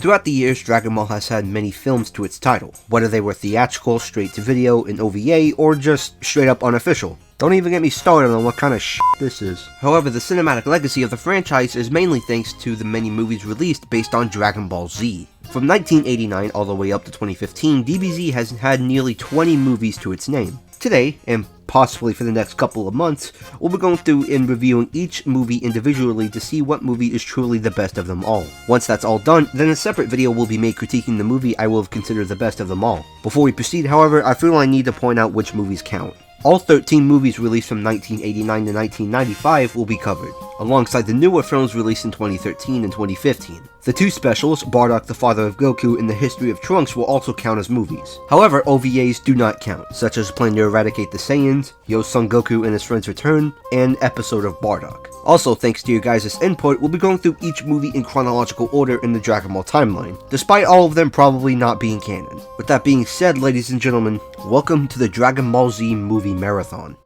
Throughout the years, Dragon Ball has had many films to its title, whether they were theatrical, straight to video, an OVA, or just straight up unofficial. Don't even get me started on what kind of shit this is. However, the cinematic legacy of the franchise is mainly thanks to the many movies released based on Dragon Ball Z. From 1989 all the way up to 2015, DBZ has had nearly 20 movies to its name. Today, and possibly for the next couple of months, we'll be going through and reviewing each movie individually to see what movie is truly the best of them all. Once that's all done, then a separate video will be made critiquing the movie I will have considered the best of them all. Before we proceed, however, I feel I need to point out which movies count. All 13 movies released from 1989 to 1995 will be covered, alongside the newer films released in 2013 and 2015. The two specials, Bardock the Father of Goku and The History of Trunks, will also count as movies. However, OVAs do not count, such as Plan to Eradicate the Saiyans, Yo's Son Goku and His Friends Return, and Episode of Bardock. Also, thanks to your guys' input, we'll be going through each movie in chronological order in the Dragon Ball timeline, despite all of them probably not being canon. With that being said, ladies and gentlemen, welcome to the Dragon Ball Z Movie Marathon.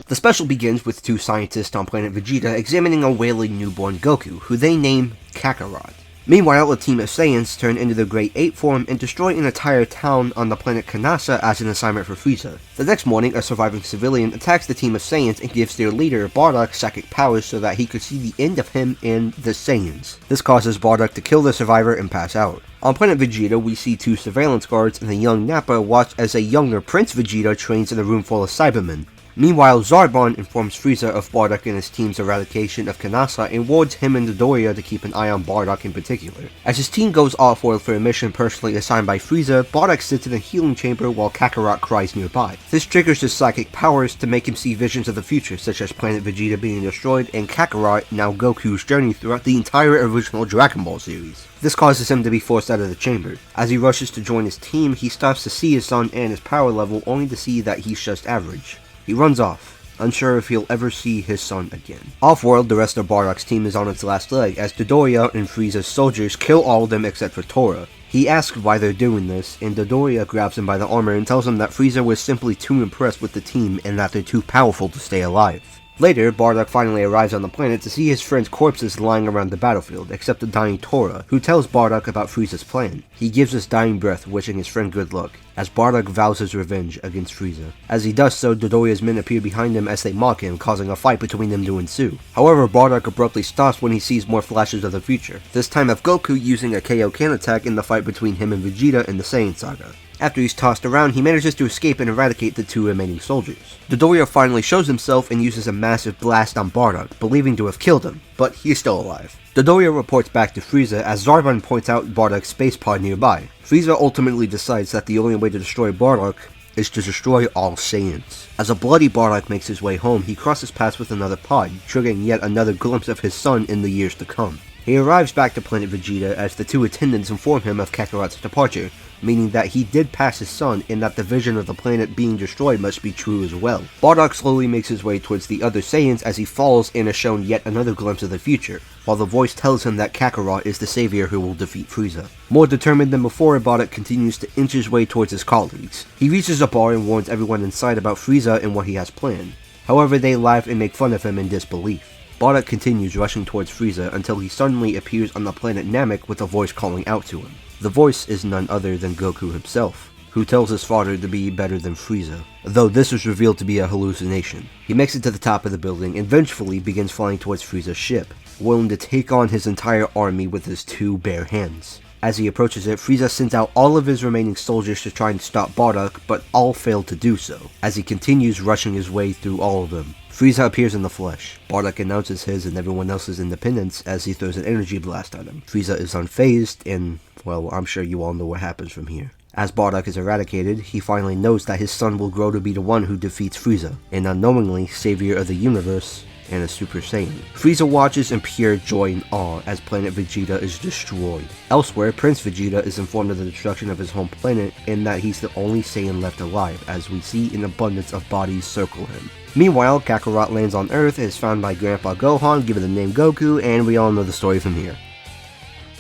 The special begins with two scientists on planet Vegeta examining a wailing newborn Goku, who they name Kakarot. Meanwhile, a team of Saiyans turn into the Great Ape form and destroy an entire town on the planet Kanasa as an assignment for Frieza. The next morning, a surviving civilian attacks the team of Saiyans and gives their leader, Bardock, psychic powers so that he could see the end of him and the Saiyans. This causes Bardock to kill the survivor and pass out. On planet Vegeta, we see two surveillance guards and a young Nappa watch as a younger Prince Vegeta trains in a room full of Cybermen. Meanwhile, Zarbon informs Frieza of Bardock and his team's eradication of Kanasa and warns him and Dodoria to keep an eye on Bardock in particular. As his team goes off-world for a mission personally assigned by Frieza, Bardock sits in a healing chamber while Kakarot cries nearby. This triggers his psychic powers to make him see visions of the future, such as planet Vegeta being destroyed and Kakarot, now Goku's journey throughout the entire original Dragon Ball series. This causes him to be forced out of the chamber. As he rushes to join his team, he stops to see his son and his power level, only to see that he's just average. He runs off, unsure if he'll ever see his son again. Off-world, the rest of Bardock's team is on its last leg, as Dodoria and Frieza's soldiers kill all of them except for Tora. He asks why they're doing this, and Dodoria grabs him by the armor and tells him that Frieza was simply too impressed with the team and that they're too powerful to stay alive. Later, Bardock finally arrives on the planet to see his friends' corpses lying around the battlefield, except the dying Tora, who tells Bardock about Frieza's plan. He gives his dying breath, wishing his friend good luck, as Bardock vows his revenge against Frieza. As he does so, Dodoria's men appear behind him as they mock him, causing a fight between them to ensue. However, Bardock abruptly stops when he sees more flashes of the future, this time of Goku using a Kaioken attack in the fight between him and Vegeta in the Saiyan Saga. After he's tossed around, he manages to escape and eradicate the two remaining soldiers. Dodoria finally shows himself and uses a massive blast on Bardock, believing to have killed him, but he's still alive. Dodoria reports back to Frieza as Zarbon points out Bardock's space pod nearby. Frieza ultimately decides that the only way to destroy Bardock is to destroy all Saiyans. As a bloody Bardock makes his way home, he crosses paths with another pod, triggering yet another glimpse of his son in the years to come. He arrives back to planet Vegeta as the two attendants inform him of Kakarot's departure, meaning that he did pass his son and that the vision of the planet being destroyed must be true as well. Bardock slowly makes his way towards the other Saiyans as he falls and is shown yet another glimpse of the future, while the voice tells him that Kakarot is the savior who will defeat Frieza. More determined than before, Bardock continues to inch his way towards his colleagues. He reaches a bar and warns everyone inside about Frieza and what he has planned. However, they laugh and make fun of him in disbelief. Bardock continues rushing towards Frieza until he suddenly appears on the planet Namek with a voice calling out to him. The voice is none other than Goku himself, who tells his father to be better than Frieza, though this is revealed to be a hallucination. He makes it to the top of the building and vengefully begins flying towards Frieza's ship, willing to take on his entire army with his two bare hands. As he approaches it, Frieza sends out all of his remaining soldiers to try and stop Bardock, but all fail to do so, as he continues rushing his way through all of them. Frieza appears in the flesh. Bardock announces his and everyone else's independence as he throws an energy blast at him. Frieza is unfazed, and, well, I'm sure you all know what happens from here. As Bardock is eradicated, he finally knows that his son will grow to be the one who defeats Frieza, and unknowingly, savior of the universe, and a Super Saiyan. Frieza watches in pure joy and awe as planet Vegeta is destroyed. Elsewhere, Prince Vegeta is informed of the destruction of his home planet and that he's the only Saiyan left alive, as we see an abundance of bodies circle him. Meanwhile, Kakarot lands on Earth and is found by Grandpa Gohan, given the name Goku, and we all know the story from here.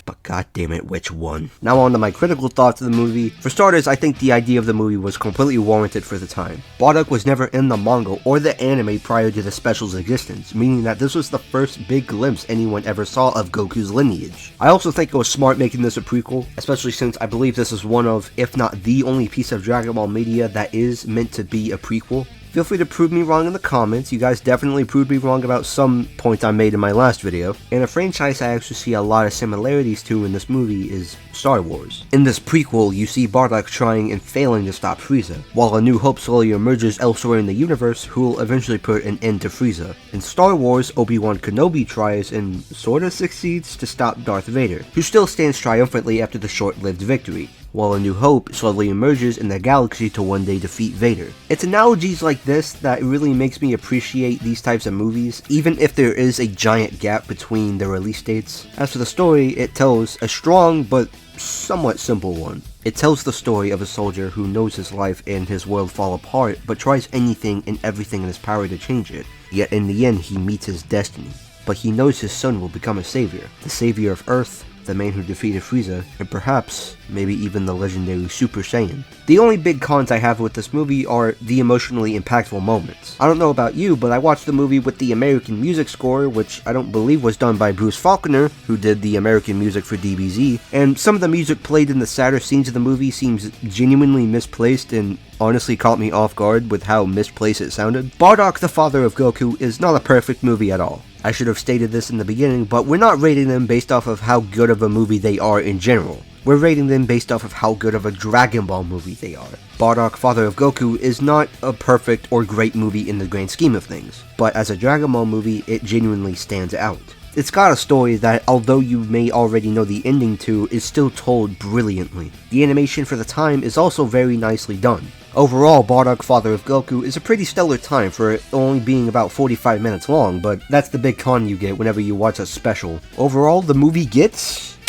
But God damn it, which one? Now on to my critical thoughts of the movie. For starters, I think the idea of the movie was completely warranted for the time. Bardock was never in the manga or the anime prior to the special's existence, meaning that this was the first big glimpse anyone ever saw of Goku's lineage. I also think it was smart making this a prequel, especially since I believe this is one of, if not the only piece of Dragon Ball media that is meant to be a prequel. Feel free to prove me wrong in the comments. You guys definitely proved me wrong about some points I made in my last video. And a franchise I actually see a lot of similarities to in this movie is Star Wars. In this prequel, you see Bardock trying and failing to stop Frieza, while A New Hope slowly emerges elsewhere in the universe who will eventually put an end to Frieza. In Star Wars, Obi-Wan Kenobi tries and sorta succeeds to stop Darth Vader, who still stands triumphantly after the short-lived victory, while A New Hope slowly emerges in the galaxy to one day defeat Vader. It's analogies like this that really makes me appreciate these types of movies, even if there is a giant gap between the release dates. As for the story, it tells a strong but somewhat simple one. It tells the story of a soldier who knows his life and his world fall apart, but tries anything and everything in his power to change it. Yet in the end, he meets his destiny. But he knows his son will become a savior, the savior of Earth, the man who defeated Frieza, and perhaps, maybe even the legendary Super Saiyan. The only big cons I have with this movie are the emotionally impactful moments. I don't know about you, but I watched the movie with the American music score, which I don't believe was done by Bruce Faulconer, who did the American music for DBZ, and some of the music played in the sadder scenes of the movie seems genuinely misplaced and honestly caught me off guard with how misplaced it sounded. Bardock, the father of Goku, is not a perfect movie at all. I should have stated this in the beginning, but we're not rating them based off of how good of a movie they are in general. We're rating them based off of how good of a Dragon Ball movie they are. Bardock, Father of Goku, is not a perfect or great movie in the grand scheme of things, but as a Dragon Ball movie, it genuinely stands out. It's got a story that, although you may already know the ending to, is still told brilliantly. The animation for the time is also very nicely done. Overall, Bardock, Father of Goku is a pretty stellar time for it only being about 45 minutes long, but that's the big con you get whenever you watch a special. Overall, the movie gets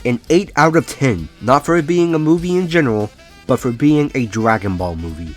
an 8 out of 10, not for it being a movie in general, but for being a Dragon Ball movie.